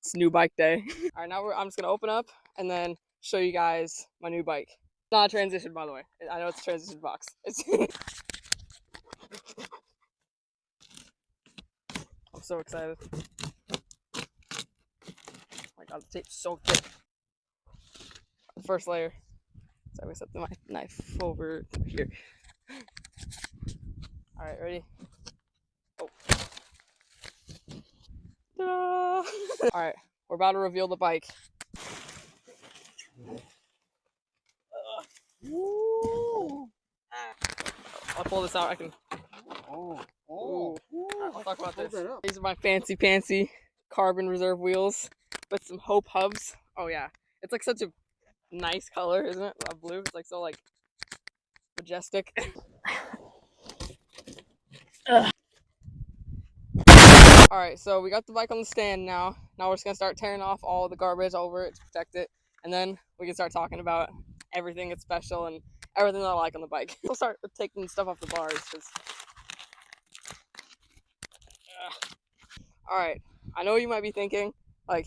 It's new bike day. All right, now I'm just gonna open up and then show you guys my new bike. It's not a transition, by the way. I know it's a transition box. I'm so excited. Oh my god, the tape's so thick. The first layer. So I'm gonna set my knife over here. All right, ready? Oh. All right, we're about to reveal the bike. I'll pull this out. I can. Ooh. Right, I'll talk about this. These are my fancy pantsy carbon reserve wheels with some Hope hubs. Oh yeah, it's like such a nice color, isn't it? Blue. It's like so like majestic. All right, so we got the bike on the stand now. Now we're just gonna start tearing off all the garbage over it to protect it, and then we can start talking about everything that's special and everything that I like on the bike. We'll start taking stuff off the bars. All right, I know you might be thinking, like,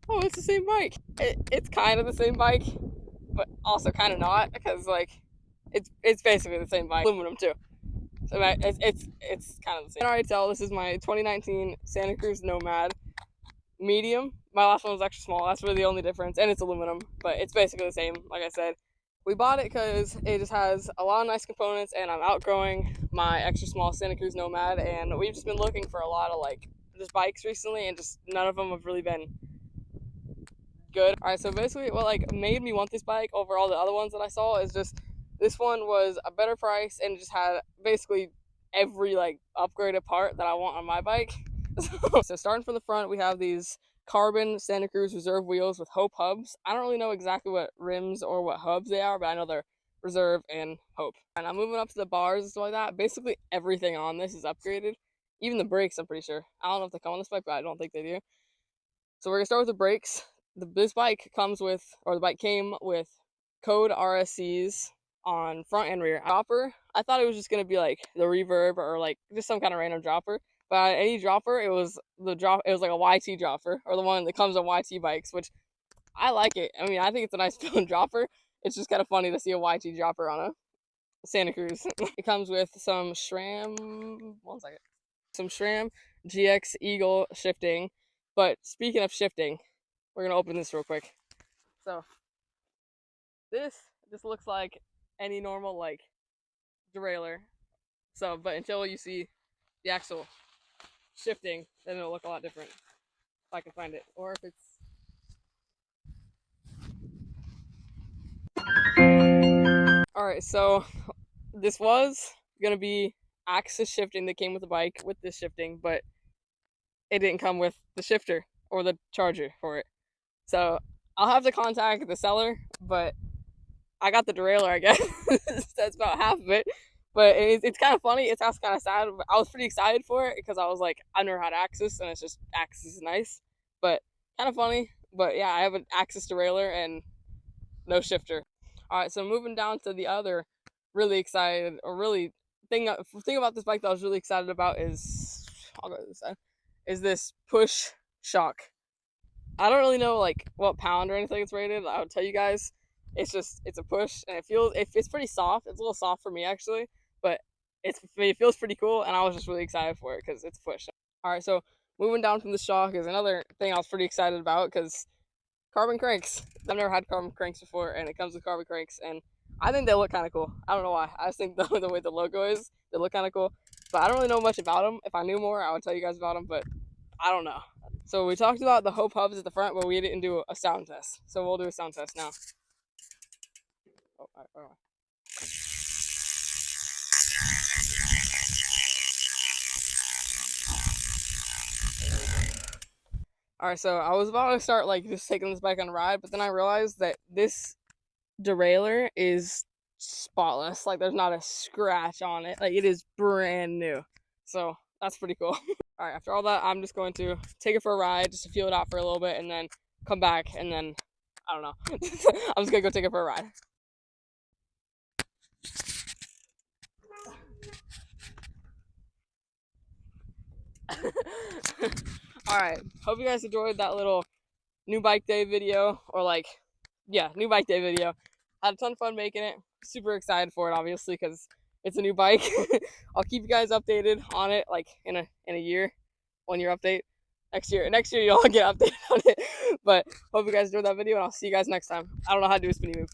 oh, it's the same bike. It's kind of the same bike, but also kind of not, because like, it's basically the same bike. Aluminum too. So it's kind of the same. You can already tell this is my 2019 Santa Cruz Nomad medium. My last one was extra small. That's really the only difference, and it's aluminum, but it's basically the same. Like I said, we bought it because it just has a lot of nice components, and I'm outgrowing my extra small Santa Cruz Nomad, and we've just been looking for a lot of like just bikes recently, and just none of them have really been good. All right, so basically what like made me want this bike over all the other ones that I saw is just this one was a better price and just had basically every like upgraded part that I want on my bike. So starting from the front, we have these carbon Santa Cruz reserve wheels with Hope hubs. I don't really know exactly what rims or what hubs they are, but I know they're reserve and Hope. And I'm moving up to the bars and stuff like that. Basically everything on this is upgraded. Even the brakes, I'm pretty sure. I don't know if they come on this bike, but I don't think they do. So we're gonna start with the brakes. This bike comes with, or the bike came with code RSCs on front and rear. Dropper, I thought it was just gonna be like the reverb or like just some kind of random dropper. But any dropper, it was like a YT dropper, or the one that comes on YT bikes, which I like it. I mean, I think it's a nice feeling dropper. It's just kind of funny to see a YT dropper on a Santa Cruz. It comes with some SRAM, some SRAM GX Eagle shifting. But speaking of shifting, we're gonna open this real quick. So this just looks like any normal like derailleur. So, but until you see the actual shifting, then it'll look a lot different. If I can find it, or if it's. All right, so this was gonna be axis shifting that came with the bike with this shifting, but it didn't come with the shifter or the charger for it. So I'll have to contact the seller, but I got the derailleur, I guess. That's about half of it. But it's kind of funny. It's kind of sad. But I was pretty excited for it because I was like, I never had Axis, and it's just Axis is nice. But kind of funny. But yeah, I have an Axis derailleur and no shifter. All right, so moving down to the other really excited, or really thing about this bike that I was really excited about is, I'll go to this side, is this push shock. I don't really know like what pound or anything it's rated. I'll tell you guys. It's a push, and it's pretty soft. It's a little soft for me actually, but it feels pretty cool, and I was just really excited for it because it's a push. All right, so moving down from the shock is another thing I was pretty excited about because carbon cranks. I've never had carbon cranks before, and it comes with carbon cranks, and I think they look kind of cool. I don't know why. I just think the way the logo is, they look kind of cool. But I don't really know much about them. If I knew more, I would tell you guys about them, but I don't know. So we talked about the Hope hubs at the front, but we didn't do a sound test. So we'll do a sound test now. Oh, all right. All right, so I was about to start like just taking this bike on a ride, but then I realized that this derailleur is spotless. Like there's not a scratch on it. Like it is brand new. So that's pretty cool. All right, after all that, I'm just going to take it for a ride just to feel it out for a little bit and then come back and then, I don't know. I'm just gonna go take it for a ride. Alright, hope you guys enjoyed that little new bike day video, or like, yeah, new bike day video. Had a ton of fun making it. Super excited for it, obviously, because it's a new bike. I'll keep you guys updated on it, like in a year, 1 year update. Next year you'll get updated on it. But hope you guys enjoyed that video, and I'll see you guys next time. I don't know how to do a spinny move.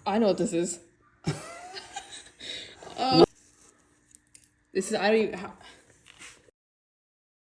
I know what this is. This is, I don't even,